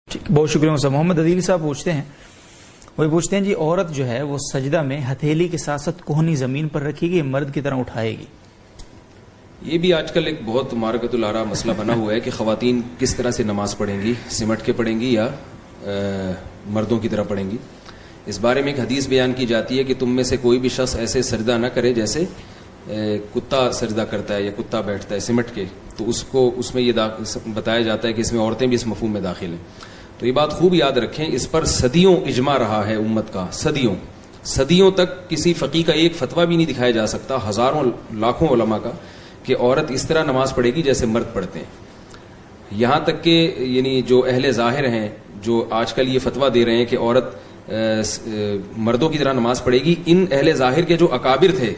بہت شکریہ صاحب. محمد عدیل صاحب پوچھتے ہیں جی عورت جو ہے وہ سجدہ میں ہتھیلی کے ساتھ ساتھ کوہنی زمین پر رکھے گی مرد کی طرح اٹھائے گی؟ یہ بھی آج کل ایک بہت معرکۃ الآراء مسئلہ بنا ہوا ہے کہ خواتین کس طرح سے نماز پڑھیں گی, سمٹ کے پڑھیں گی یا مردوں کی طرح پڑھیں گی. اس بارے میں ایک حدیث بیان کی جاتی ہے کہ تم میں سے کوئی بھی شخص ایسے سجدہ نہ کرے جیسے کتا سجدہ کرتا ہے یا کتا بیٹھتا ہے سمٹ کے, تو اس میں یہ بتایا جاتا ہے کہ اس میں عورتیں بھی اس مفہوم میں داخل ہیں. تو یہ بات خوب یاد رکھیں, اس پر صدیوں اجماع رہا ہے امت کا, صدیوں تک کسی فقیہ کا ایک فتویٰ بھی نہیں دکھایا جا سکتا, ہزاروں لاکھوں علماء کا, کہ عورت اس طرح نماز پڑھے گی جیسے مرد پڑھتے ہیں. یہاں تک کہ یعنی جو اہل ظاہر ہیں جو آج کل یہ فتویٰ دے رہے ہیں کہ عورت مردوں کی طرح نماز پڑھے گی, ان اہل ظاہر کے جو اکابر تھے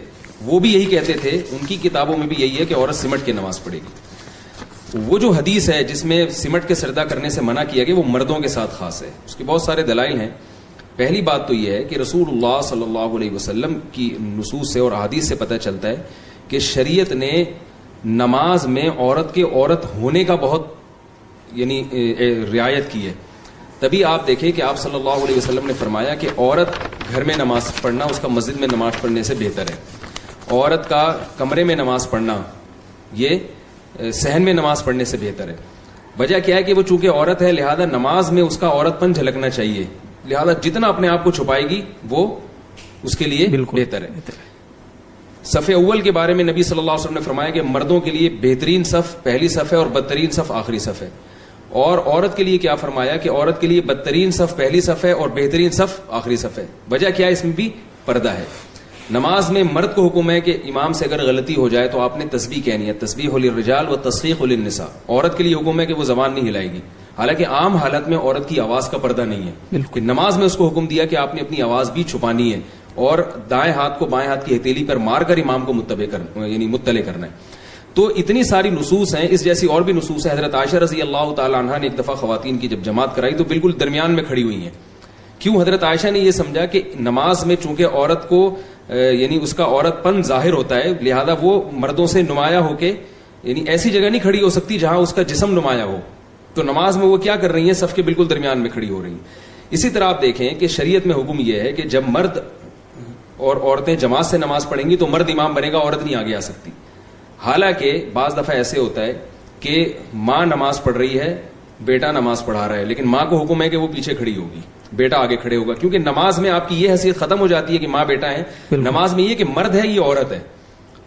وہ بھی یہی کہتے تھے, ان کی کتابوں میں بھی یہی ہے کہ عورت سمٹ کے نماز پڑھے گی. وہ جو حدیث ہے جس میں سمٹ کے سجدہ کرنے سے منع کیا گیا وہ مردوں کے ساتھ خاص ہے. اس کے بہت سارے دلائل ہیں. پہلی بات تو یہ ہے کہ رسول اللہ صلی اللہ علیہ وسلم کی نصوص سے اور احادیث سے پتہ چلتا ہے کہ شریعت نے نماز میں عورت کے عورت ہونے کا بہت یعنی رعایت کی ہے. تبھی آپ دیکھیں کہ آپ صلی اللہ علیہ وسلم نے فرمایا کہ عورت گھر میں نماز پڑھنا اس کا مسجد میں نماز پڑھنے سے بہتر ہے. عورت کا کمرے میں نماز پڑھنا یہ صحن میں نماز پڑھنے سے بہتر ہے. وجہ کیا ہے کہ وہ چونکہ عورت ہے لہذا نماز میں اس کا عورت پن جھلکنا چاہیے, لہذا جتنا اپنے آپ کو چھپائے گی وہ اس کے لیے بہتر ہے. صف اول کے بارے میں نبی صلی اللہ علیہ وسلم نے فرمایا کہ مردوں کے لیے بہترین صف پہلی صف ہے اور بدترین صف آخری صف ہے, اور عورت کے لیے کیا فرمایا کہ عورت کے لیے بدترین صف پہلی صف ہے اور بہترین صف آخری صف ہے. وجہ کیا ہے, اس میں بھی پردہ ہے. نماز میں مرد کو حکم ہے کہ امام سے اگر غلطی ہو جائے تو آپ نے تسبیح کہنی ہے, تسبیح للرجال و تصفیق للنساء. عورت کے لیے حکم ہے کہ وہ زبان نہیں ہلائے گی, حالانکہ عام حالت میں عورت کی آواز کا پردہ نہیں ہے. کہ نماز میں اس کو حکم دیا کہ آپ نے اپنی آواز بھی چھپانی ہے اور دائیں ہاتھ کو بائیں ہاتھ کی ہتھیلی پر مار کر امام کو مطلع کرنا ہے. تو اتنی ساری نصوص ہیں. اس جیسی اور بھی نصوص ہیں. حضرت عائشہ رضی اللہ تعالی عنہا نے ایک دفعہ خواتین کی جب جماعت کرائی تو بالکل درمیان میں کھڑی ہوئی ہیں. کیوں؟ حضرت عائشہ نے یہ سمجھا کہ نماز میں چونکہ عورت کو یعنی اس کا عورت پن ظاہر ہوتا ہے, لہذا وہ مردوں سے نمایاں ہو کے یعنی ایسی جگہ نہیں کھڑی ہو سکتی جہاں اس کا جسم نمایاں ہو. تو نماز میں وہ کیا کر رہی ہیں, صف کے بالکل درمیان میں کھڑی ہو رہی ہیں. اسی طرح آپ دیکھیں کہ شریعت میں حکم یہ ہے کہ جب مرد اور عورتیں جماعت سے نماز پڑھیں گی تو مرد امام بنے گا, عورت نہیں آگے آ سکتی. حالانکہ بعض دفعہ ایسے ہوتا ہے کہ ماں نماز پڑھ رہی ہے, بیٹا نماز پڑھا رہا ہے, لیکن ماں کو حکم ہے کہ وہ پیچھے کھڑی ہوگی, بیٹا آگے کھڑے ہوگا, کیونکہ نماز میں آپ کی یہ حیثیت ختم ہو جاتی ہے کہ ماں بیٹا ہے. نماز میں یہ کہ مرد ہے یہ عورت ہے.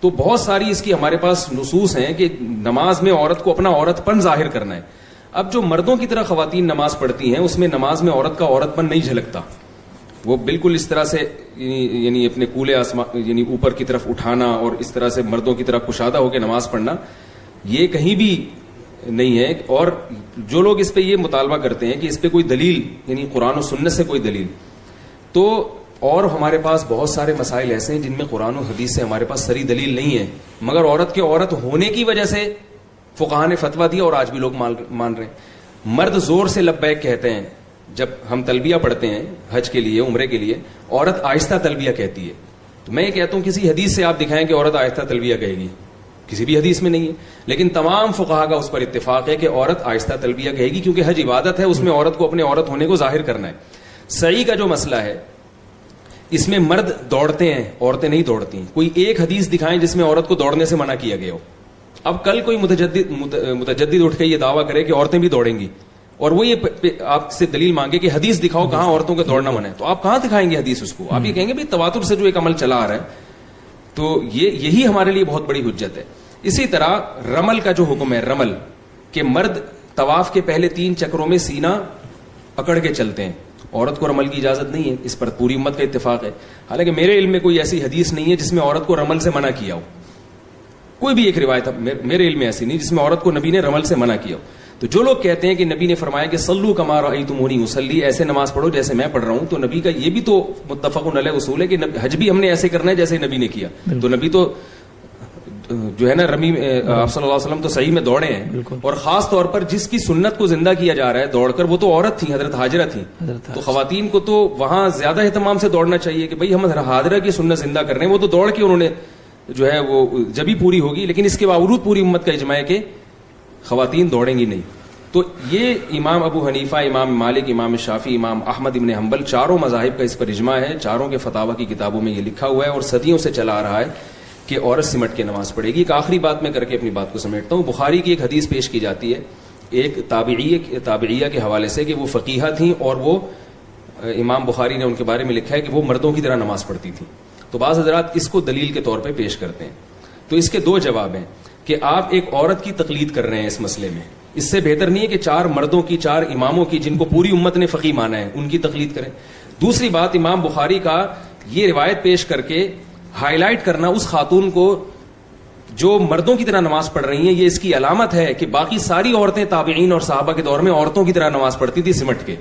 تو بہت ساری اس کی ہمارے پاس نصوص ہیں کہ نماز میں عورت کو اپنا عورت پن ظاہر کرنا ہے. اب جو مردوں کی طرح خواتین نماز پڑھتی ہیں اس میں نماز میں عورت کا عورت پن نہیں جھلکتا. وہ بالکل اس طرح سے یعنی اپنے کولے آسمان یعنی اوپر کی طرف اٹھانا اور اس طرح سے مردوں کی طرح کشادہ ہو کے نماز پڑھنا یہ کہیں بھی نہیں ہے. اور جو لوگ اس پہ یہ مطالبہ کرتے ہیں کہ اس پہ کوئی دلیل یعنی قرآن و سنت سے کوئی دلیل, تو اور ہمارے پاس بہت سارے مسائل ایسے ہیں جن میں قرآن و حدیث سے ہمارے پاس سری دلیل نہیں ہے, مگر عورت کے عورت ہونے کی وجہ سے فقہاء نے فتویٰ دیا اور آج بھی لوگ مان رہے ہیں. مرد زور سے لبیک کہتے ہیں جب ہم تلبیہ پڑھتے ہیں حج کے لیے عمرے کے لیے, عورت آہستہ تلبیہ کہتی ہے. تو میں یہ کہتا ہوں کسی حدیث سے آپ دکھائیں کہ عورت آہستہ تلبیہ کہے گی, کسی بھی حدیث میں نہیں ہے. لیکن تمام فقہا کا اس پر اتفاق ہے کہ عورت آہستہ تلبیہ کہے گی, کیونکہ حج عبادت ہے, اس میں عورت کو اپنے عورت ہونے کو ظاہر کرنا ہے. سعی کا جو مسئلہ ہے اس میں مرد دوڑتے ہیں, عورتیں نہیں دوڑتی. کوئی ایک حدیث دکھائیں جس میں عورت کو دوڑنے سے منع کیا گیا ہو. اب کل کوئی متجدد اٹھ کے یہ دعویٰ کرے کہ عورتیں بھی دوڑیں گی اور وہ یہ آپ سے دلیل مانگے کہ حدیث دکھاؤ کہاں عورتوں کو دوڑنا منع ہے, تو آپ کہاں دکھائیں گے حدیث اس کو؟ آپ یہ کہیں گے بھائی تواتر سے جو ایک عمل چلا آ رہا ہے, تو یہی ہمارے لیے بہت بڑی حجت ہے. اسی طرح رمل کا جو حکم ہے, رمل کہ مرد طواف کے پہلے 3 چکروں میں سینہ پکڑ کے چلتے ہیں, عورت کو رمل کی اجازت نہیں ہے. اس پر پوری امت کا اتفاق ہے. حالانکہ میرے علم میں کوئی ایسی حدیث نہیں ہے جس میں عورت کو رمل سے منع کیا ہو. کوئی بھی ایک روایت میرے علم میں ایسی نہیں جس میں عورت کو نبی نے رمل سے منع کیا ہو. تو جو لوگ کہتے ہیں کہ نبی نے فرمایا کہ صلو کما رأیتمونی اصلی, ایسے نماز پڑھو جیسے میں پڑھ رہا ہوں, تو نبی کا یہ بھی تو متفق علیہ اصول ہے کہ حج بھی ہم نے ایسے کرنا ہے جیسے نبی نے کیا. تو نبی تو جو ہے نا رمی آپ صلی اللہ علیہ وسلم تو صحیح میں دوڑے ہیں, اور خاص طور پر جس کی سنت کو زندہ کیا جا رہا ہے دوڑ کر, وہ تو عورت تھی, حضرت ہاجرہ تھی. تو خواتین کو تو وہاں زیادہ اہتمام سے دوڑنا چاہیے کہ بھئی ہم ہاجرہ کی سنت زندہ کر رہے ہیں, وہ تو دوڑ کے انہوں نے جو ہے وہ جبھی پوری ہوگی. لیکن اس کے باوجود پوری امت کا اجماع ہے کہ خواتین دوڑیں گی نہیں. تو یہ امام ابو حنیفہ، امام مالک، امام شافعی، امام احمد ابن حنبل چاروں مذاہب کا اس پر اجماع ہے، چاروں کے فتاوی کی کتابوں میں یہ لکھا ہوا ہے اور صدیوں سے چلا آ رہا ہے کہ عورت سمٹ کے نماز پڑھے گی. ایک آخری بات میں کر کے اپنی بات کو سمیٹتا ہوں. بخاری کی ایک حدیث پیش کی جاتی ہے ایک تابعیہ کے حوالے سے کہ وہ فقیہہ تھیں اور وہ امام بخاری نے ان کے بارے میں لکھا ہے کہ وہ مردوں کی طرح نماز پڑھتی تھیں. تو بعض حضرات اس کو دلیل کے طور پہ پیش کرتے ہیں. تو اس کے دو جواب ہیں کہ آپ ایک عورت کی تقلید کر رہے ہیں اس مسئلے میں. اس سے بہتر نہیں ہے کہ 4 مردوں کی، 4 اماموں کی جن کو پوری امت نے فقیہ مانا ہے ان کی تقلید کریں. دوسری بات، امام بخاری کا یہ روایت پیش کر کے ہائی لائٹ کرنا اس خاتون کو جو مردوں کی طرح نماز پڑھ رہی ہیں، یہ اس کی علامت ہے کہ باقی ساری عورتیں تابعین اور صحابہ کے دور میں عورتوں کی طرح نماز پڑھتی تھی سمٹ کے.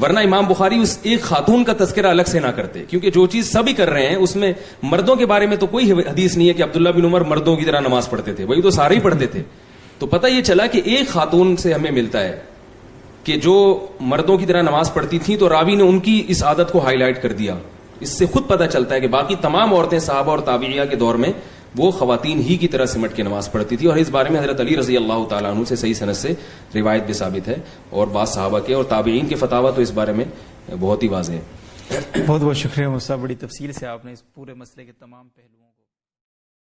ورنہ امام بخاری اس ایک خاتون کا تذکرہ الگ سے نہ کرتے، کیونکہ جو چیز سبھی کر رہے ہیں اس میں مردوں کے بارے میں تو کوئی حدیث نہیں ہے کہ عبداللہ بن عمر مردوں کی طرح نماز پڑھتے تھے، وہی تو سارے ہی پڑھتے تھے. تو پتہ یہ چلا کہ ایک خاتون سے ہمیں ملتا ہے کہ جو مردوں کی طرح نماز پڑھتی تھیں، تو راوی نے ان کی اس عادت کو ہائی لائٹ کر دیا. اس سے خود پتہ چلتا ہے کہ باقی تمام عورتیں صحابہ اور تابعیہ کے دور میں وہ خواتین ہی کی طرح سمٹ کے نماز پڑھتی تھی. اور اس بارے میں حضرت علی رضی اللہ تعالیٰ عنہ سے صحیح سند سے روایت بھی ثابت ہے اور بعض صحابہ کے اور تابعین کے فتاوی تو اس بارے میں بہت ہی واضح ہے. بہت بہت شکریہ مصطفیٰ، بڑی تفصیل سے آپ نے اس پورے مسئلے کے تمام پہلوؤں